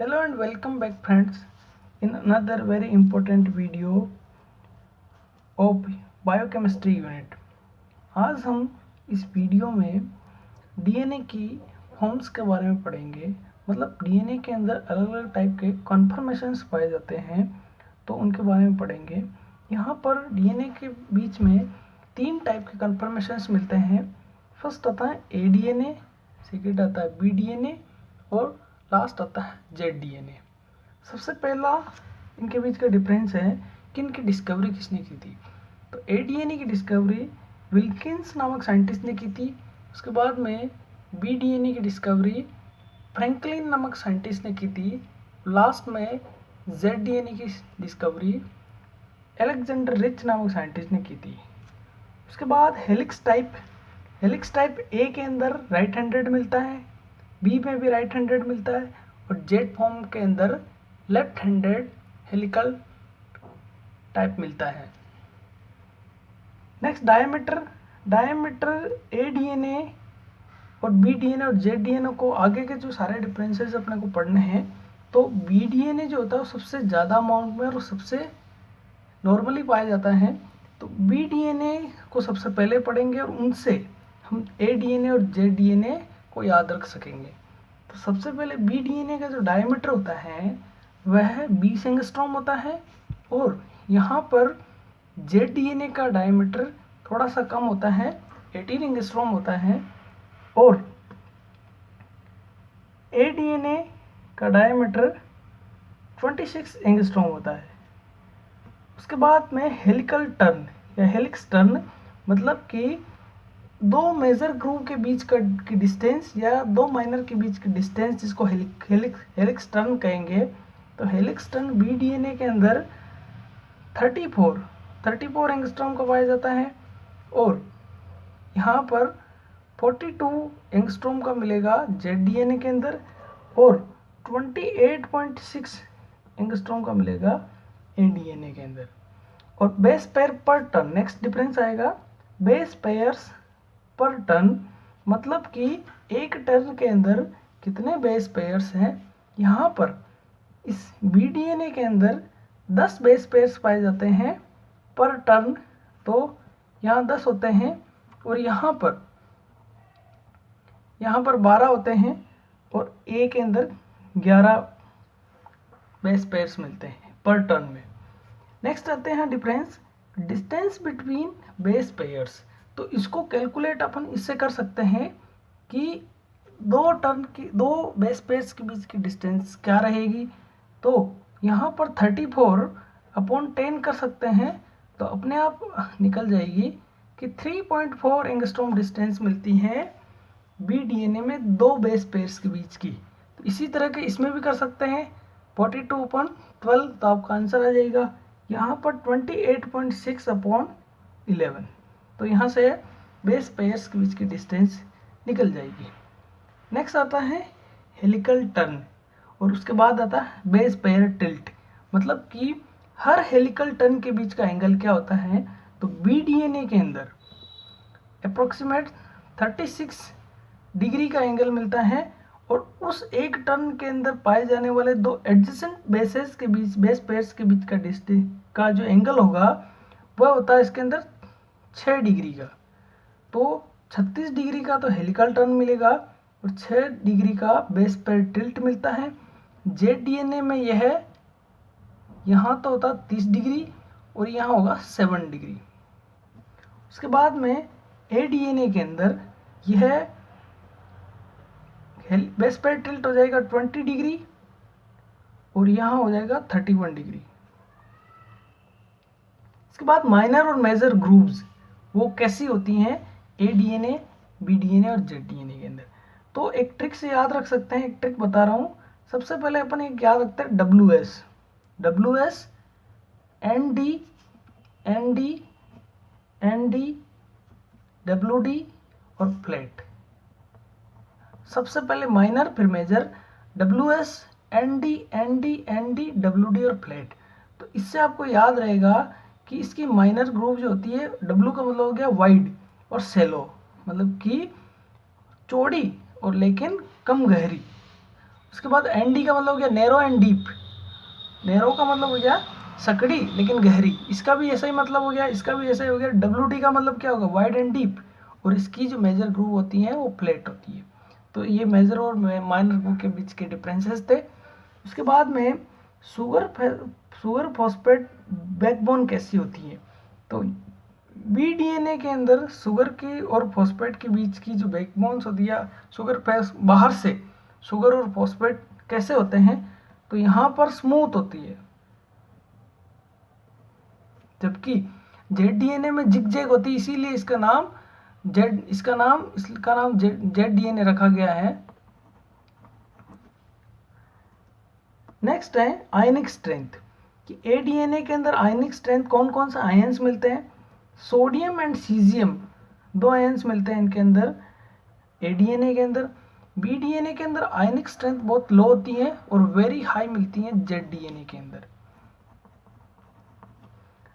Hello and welcome back friends in another very important video of biochemistry unit. आज हम इस video में DNA की फॉर्म्स के बारे में पढ़ेंगे। मतलब डीएनए के अंदर अलग अलग टाइप के कन्फर्मेशंस पाए जाते हैं तो उनके बारे में पढ़ेंगे। यहाँ पर डीएनए के बीच में तीन टाइप के कन्फर्मेशंस मिलते हैं। फर्स्ट आता है एडीएनए, सेकेंड आता है बीडीएनए और लास्ट आता है जेडडीएनए। सबसे पहला इनके बीच का डिफरेंस है कि इनकी डिस्कवरी किसने की थी। तो एडीएनए की डिस्कवरी विल्किंस नामक साइंटिस्ट ने की थी। उसके बाद में बीडीएनए की डिस्कवरी फ्रैंकलिन नामक साइंटिस्ट ने की थी। लास्ट में जेडडीएनए की डिस्कवरी अलेक्जेंडर रिच नामक साइंटिस्ट ने की थी। उसके बाद हेलिक्स टाइप ए के अंदर राइट हैंडेड मिलता है, बी में भी राइट हैंडेड मिलता है और जेड फॉर्म के अंदर लेफ्ट हैंडेड हेलिकल टाइप मिलता है। नेक्स्ट डायमीटर एडीएनए और बीडीएनए और जेडडीएनए को आगे के जो सारे डिफरेंसेस अपने को पढ़ने हैं। तो बीडीएनए जो होता है वो सबसे ज़्यादा अमाउंट में और सबसे नॉर्मली पाया जाता है। तो बीडीएनए को सबसे पहले पढ़ेंगे और उनसे हम एडीएनए और जेडडीएनए को याद रख सकेंगे। तो सबसे पहले बीडीएनए का जो डायमीटर होता है वह 20 एंगस्ट्रॉम होता है और यहाँ पर जेडडीएनए का डायमीटर थोड़ा सा कम होता है, 18 एंगस्ट्रॉम होता है और एडीएनए का डायमीटर 26 एंगस्ट्रॉम होता है। उसके बाद में हेलिकल टर्न या हेलिक्स टर्न मतलब कि दो मेजर ग्रुप के बीच की डिस्टेंस या दो माइनर के बीच की डिस्टेंस जिसको हेलिक्स टर्न कहेंगे। तो हेलिक्स टर्न बीडीएनए के अंदर 34 एंगस्ट्रॉम का पाया जाता है और यहाँ पर 42 एंगस्ट्रॉम का मिलेगा जेडडीएनए के अंदर और 28.6 एंगस्ट्रॉम का मिलेगा एडीएनए के अंदर। और बेस पेयर पर टन, नेक्स्ट डिफरेंस आएगा बेस पेयर्स पर टन मतलब कि एक टन के अंदर कितने बेस पेयर्स हैं। यहाँ पर इस बीडीएनए के अंदर 10 बेस पेयर्स पाए जाते हैं पर टन, तो यहाँ 10 होते हैं और यहाँ पर 12 होते हैं और ए के अंदर 11 बेस पेयर्स मिलते हैं पर टन में। नेक्स्ट आते हैं डिस्टेंस बिटवीन बेस पेयर्स। तो इसको कैलकुलेट अपन इससे कर सकते हैं कि दो बेस पेयर्स के बीच की डिस्टेंस क्या रहेगी। तो यहाँ पर 34/10 कर सकते हैं तो अपने आप निकल जाएगी कि 3.4 एंगस्ट्रॉम डिस्टेंस मिलती है बीडीएनए में दो बेस पेयर्स के बीच की। तो इसी तरह के इसमें भी कर सकते हैं 42/12, तो आपका आंसर आ जाएगा यहाँ पर 28.6/11। तो यहाँ से बेस पेयर्स के बीच की डिस्टेंस निकल जाएगी। नेक्स्ट आता है हेलिकल टर्न और उसके बाद आता है बेस पेयर टिल्ट मतलब कि हर हेलिकल टर्न के बीच का एंगल क्या होता है। तो बीडीएनए के अंदर अप्रोक्सीमेट 36 डिग्री का एंगल मिलता है और उस एक टर्न के अंदर पाए जाने वाले दो एडजेसेंट बेस पेयर्स के बीच का डिस्टेंस का जो एंगल होगा वह होता है इसके अंदर 6 डिग्री का। तो 36 डिग्री का तो हेलिकल टर्न मिलेगा और 6 डिग्री का बेस पेयर टिल्ट मिलता है। जेडडीएनए में यहाँ तो होता 30 डिग्री और यहाँ होगा 7 डिग्री। उसके बाद में एडीएनए के अंदर यह बेस पेयर टिल्ट हो जाएगा 20 डिग्री और यहाँ हो जाएगा 31 डिग्री। इसके बाद माइनर और मेजर ग्रुप्स वो कैसी होती हैं एडीएनए, बीडीएनए और जेडडीएनए के अंदर। तो एक ट्रिक से याद रख सकते हैं, एक ट्रिक बता रहा हूँ। सबसे पहले अपन एक याद रखते हैं डब्ल्यूएस, एनडी, डब्ल्यूडी और फ्लैट। सबसे पहले माइनर फिर मेजर, डब्ल्यूएस, एनडी, डब्ल्यूडी और फ्लैट। तो इससे आपको याद रहेगा कि इसकी माइनर ग्रुप जो होती है, डब्ल्यू का मतलब हो गया वाइड और सेलो मतलब कि चौड़ी और लेकिन कम गहरी। उसके बाद एनडी का मतलब हो गया नैरो एंड डीप। नैरो का मतलब हो गया सकड़ी लेकिन गहरी, इसका भी ऐसा ही मतलब हो गया, इसका भी ऐसा ही हो गया। डब्ल्यू का मतलब क्या होगा, वाइड एंड डीप, और इसकी जो मेजर ग्रूव होती है वो फ्लैट होती है। तो ये मेजर और माइनर ग्रूव के बीच के डिफरेंसेस थे। उसके बाद में शुगर फॉस्फेट बैकबोन कैसी होती है, तो बी डीएनए के अंदर शुगर की और फॉस्फेट के बीच की जो बैकबोन्स होती है, शुगर बाहर से शुगर और फॉस्फेट कैसे होते हैं, तो यहाँ पर स्मूथ होती है, जबकि जेड डीएनए में जिग जैग होती है, इसीलिए इसका नाम जेड डीएनए रखा गया है। नेक्स्ट है आयनिक स्ट्रेंथ, कि ए डीएनए के अंदर आयनिक स्ट्रेंथ कौन कौन से आयंस मिलते हैं, सोडियम एंड सीजियम, दो आयंस मिलते हैं इनके अंदर ए डीएनए के अंदर। बी डीएनए के अंदर आयनिक स्ट्रेंथ बहुत लो होती है और वेरी हाई मिलती है जेड डीएनए के अंदर।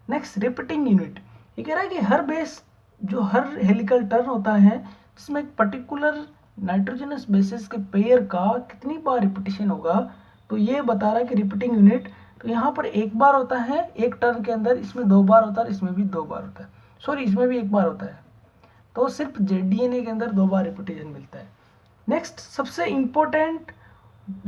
नेक्स्ट रिपीटिंग यूनिट, ये कह रहा है कि हर बेस जो हर हेलिकल टर्न होता है जिसमें एक पर्टिकुलर नाइट्रोजनस बेसिस के पेयर का कितनी बार रिपीटिशन होगा, तो ये बता रहा है कि रिपीटिंग यूनिट, तो यहाँ पर एक बार होता है एक टर्न के अंदर, इसमें 2 बार होता है, इसमें भी 2 बार होता है, सॉरी इसमें भी 1 बार होता है, तो सिर्फ जेड डीएनए के अंदर 2 बार रिपीटिशन मिलता है। नेक्स्ट सबसे इंपॉर्टेंट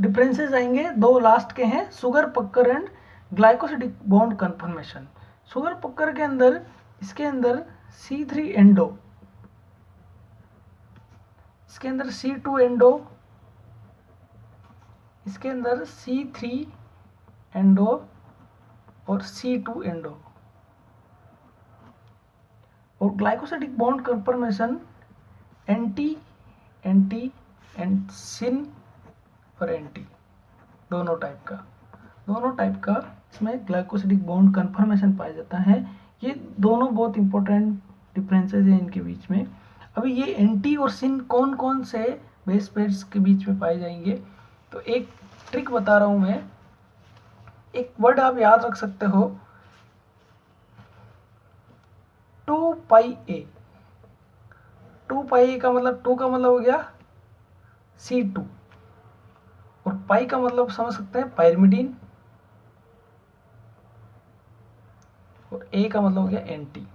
डिफरेंसेस आएंगे, 2 लास्ट के हैं, sugar pucker and glycosidic bond conformation. Sugar pucker के अंदर इसके अंदर C3 एंडो, इसके अंदर C2 एंडो, इसके अंदर C3 एंडो और C2 एंडो। और glycosidic bond conformation anti anti and syn और एंटी, दोनों टाइप का इसमें ग्लाइकोसिडिक बॉन्ड कन्फर्मेशन पाया जाता है। ये दोनों बहुत इंपॉर्टेंट डिफरेंसेस हैं इनके बीच में। अभी ये एंटी और सिन कौन कौन से बेस पेयर्स के बीच में पाए जाएंगे, तो एक ट्रिक बता रहा हूं मैं, एक वर्ड आप याद रख सकते हो, 2πA। 2πA का मतलब 2 का मतलब हो गया C2 और पाई का मतलब समझ सकते हैं पायरिमिडीन और ए का मतलब हो गया एंटी।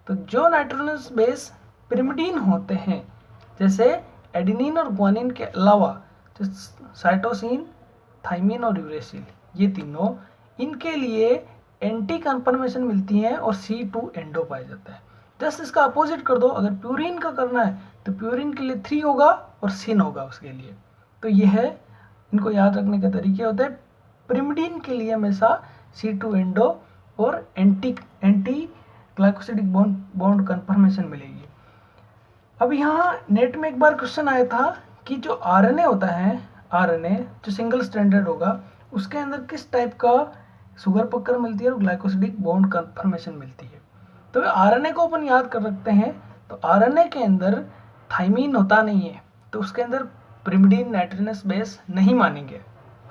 तो जो नाइट्रोजनस बेस पिरिमिडीन होते हैं, जैसे एडेनिन और ग्वानिन के अलावा जो साइटोसिन, थाइमिन और यूरेसिल, ये तीनों, इनके लिए एंटी कन्फर्मेशन मिलती है और C2 एंडो पाया जाता है। जस्ट इसका अपोजिट कर दो, अगर प्यूरिन का करना है तो प्यूरिन के लिए 3 होगा और सिन होगा उसके लिए। तो ये है, इनको याद रखने के तरीके होते हैं। पिरिमिडीन के लिए हमेशा C2 एंडो और एंटी ग्लाइकोसिडिक बॉन्ड कन्फर्मेशन मिलेगी। अब यहाँ नेट में एक बार क्वेश्चन आया था कि जो आरएनए होता है, आरएनए जो सिंगल स्ट्रैंडेड होगा, उसके अंदर किस टाइप का शुगर पकड़ मिलती है और ग्लाइकोसिडिक बॉन्ड कन्फर्मेशन मिलती है। तो आरएनए को अपन याद कर रखते हैं, तो आरएनए के अंदर थाइमीन होता नहीं है, तो उसके अंदर पिरिमिडीन नाइट्रोजनस बेस नहीं मानेंगे।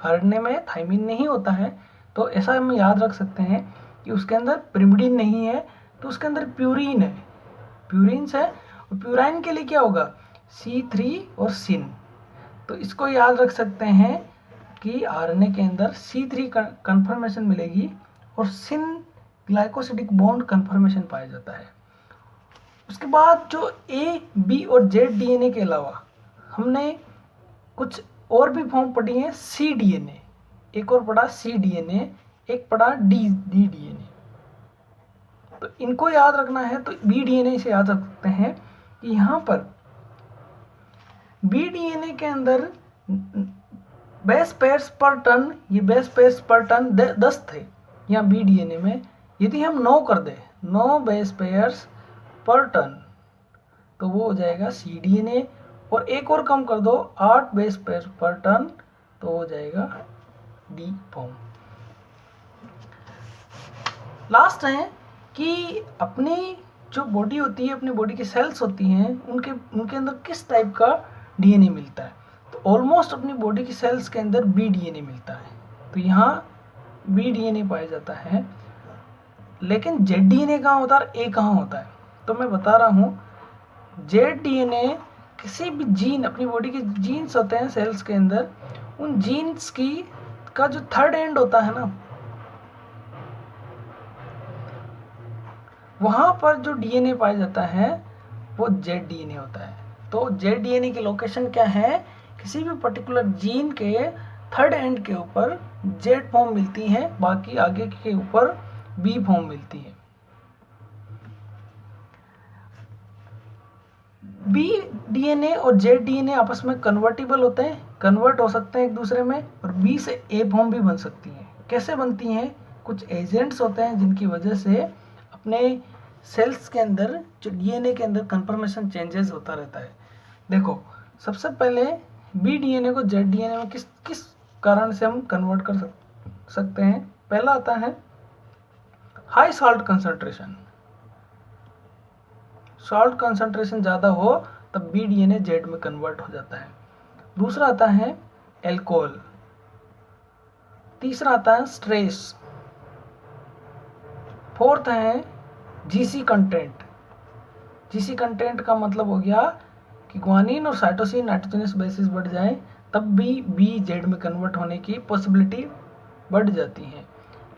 आरएनए में थाइमीन नहीं होता है, तो ऐसा हम याद रख सकते हैं कि उसके अंदर पिरिमिडीन नहीं है, तो उसके अंदर प्यूरिन है, प्यूरिन्स है। और प्यूराइन के लिए क्या होगा, C3 और सिन। तो इसको याद रख सकते हैं कि आरएनए के अंदर C3 कन्फर्मेशन मिलेगी और सिन ग्लाइकोसिडिक बॉन्ड कन्फर्मेशन पाया जाता है। उसके बाद जो ए, बी और जेड डीएनए के अलावा हमने कुछ और भी फॉर्म पढ़ी हैं, सी डीएनए, एक और पढ़ा सी डीएनए, एक पढ़ा डी डीएनए। तो इनको याद रखना है तो बी डीएनए से याद रख सकते हैं कि यहाँ पर बी डीएनए के अंदर बेस पेयर्स पर टन, ये बेस पेयर्स पर टन 10 थे यहाँ बी डीएनए में। यदि हम 9 कर दें, 9 बेस पेयर्स पर टन, तो वो हो जाएगा सी डीएनए। और एक और कम कर दो, 8 बेस पेयर्स पर टन, तो हो जाएगा डी फॉर्म। लास्ट है कि अपनी जो बॉडी होती है, अपनी बॉडी की सेल्स होती हैं, उनके अंदर किस टाइप का डीएनए मिलता है। तो ऑलमोस्ट अपनी बॉडी की सेल्स के अंदर बी डीएनए मिलता है, तो यहाँ बी डीएनए पाया जाता है। लेकिन जेड डीएनए कहाँ होता है, ए कहाँ होता है, तो मैं बता रहा हूँ जेड डीएनए किसी भी जीन, अपनी बॉडी के जीन्स होते हैं सेल्स के अंदर, उन जीन्स की का जो थर्ड एंड होता है ना, वहां पर जो डीएनए पाया जाता है वो जेड डीएनए होता है। तो जेड डीएनए की लोकेशन क्या है? किसी भी पर्टिकुलर जीन के थर्ड एंड के ऊपर जेड फॉर्म मिलती है, बाकी आगे के ऊपर बी फॉर्म मिलती है। बी डीएनए और जेड डीएनए आपस में कन्वर्टिबल होते हैं, कन्वर्ट हो सकते हैं एक दूसरे में, और बी से ए फॉर्म भी बन सकती हैं। कैसे बनती हैं? कुछ एजेंट्स होते हैं जिनकी वजह से अपने सेल्स के अंदर जो डीएनए के अंदर कंफर्मेशन चेंजेस होता रहता है। देखो, सबसे पहले बी डीएनए को जेड डीएनए में किस किस कारण से हम कन्वर्ट कर सकते हैं। पहला आता है high salt concentration. Salt concentration ज़्यादा हो तब बी डीएनए जेड में कन्वर्ट हो जाता है। दूसरा आता है एल्कोहल। तीसरा आता है स्ट्रेस। फोर्थ है जीसी कंटेंट। जीसी कंटेंट का मतलब हो गया कि ग्वानिन और साइटोसिन नाइट्रोजनस बेसिस बढ़ जाए तब भी बी जेड में कन्वर्ट होने की पॉसिबिलिटी बढ़ जाती है।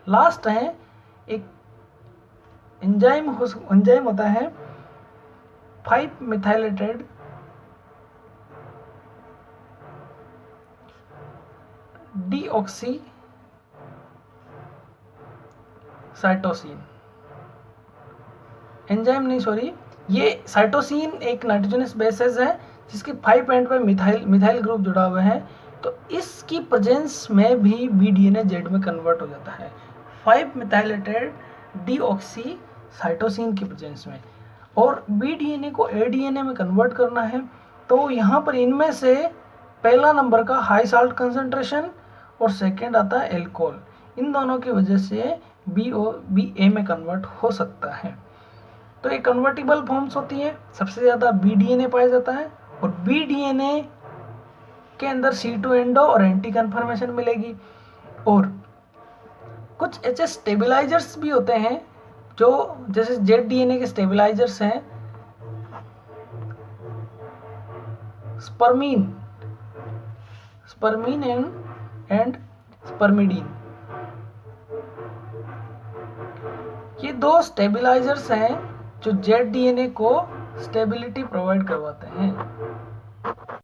लास्ट है एक एंजाइम होता है 5 मिथाइलेटेड डीऑक्सी साइटोसिन। एंजाइम नहीं, सॉरी, ये साइटोसिन एक नाइट्रोजनस बेसिस है जिसके 5 एंड पे मिथाइल ग्रुप जुड़ा हुआ है। तो इसकी प्रेजेंस में भी बी डीएनए जेड में कन्वर्ट हो जाता है 5 मिथाइलेटेड डीऑक्सी साइटोसिन की प्रेजेंस में। और बी डीएनए को ए डीएनए में कन्वर्ट करना है तो यहाँ पर इनमें से पहला नंबर का हाई साल्ट कंसंट्रेशन और सेकेंड आता है एल्कोहल। इन दोनों की वजह से बी ए में कन्वर्ट हो सकता है। तो ये कन्वर्टिबल फॉर्म्स होती है। सबसे ज़्यादा बी डीएनए पाया जाता है और बी डीएनए के अंदर C2 एंडो और एंटी कन्फर्मेशन मिलेगी। और कुछ ऐसे स्टेबिलाइजर्स भी होते हैं जो जैसे जेड डीएनए के स्टेबिलाइजर्स हैं स्पर्मीन एंड स्पर्मिडीन। ये दो स्टेबिलाइजर्स हैं जो जेड डीएनए को स्टेबिलिटी प्रोवाइड करवाते हैं।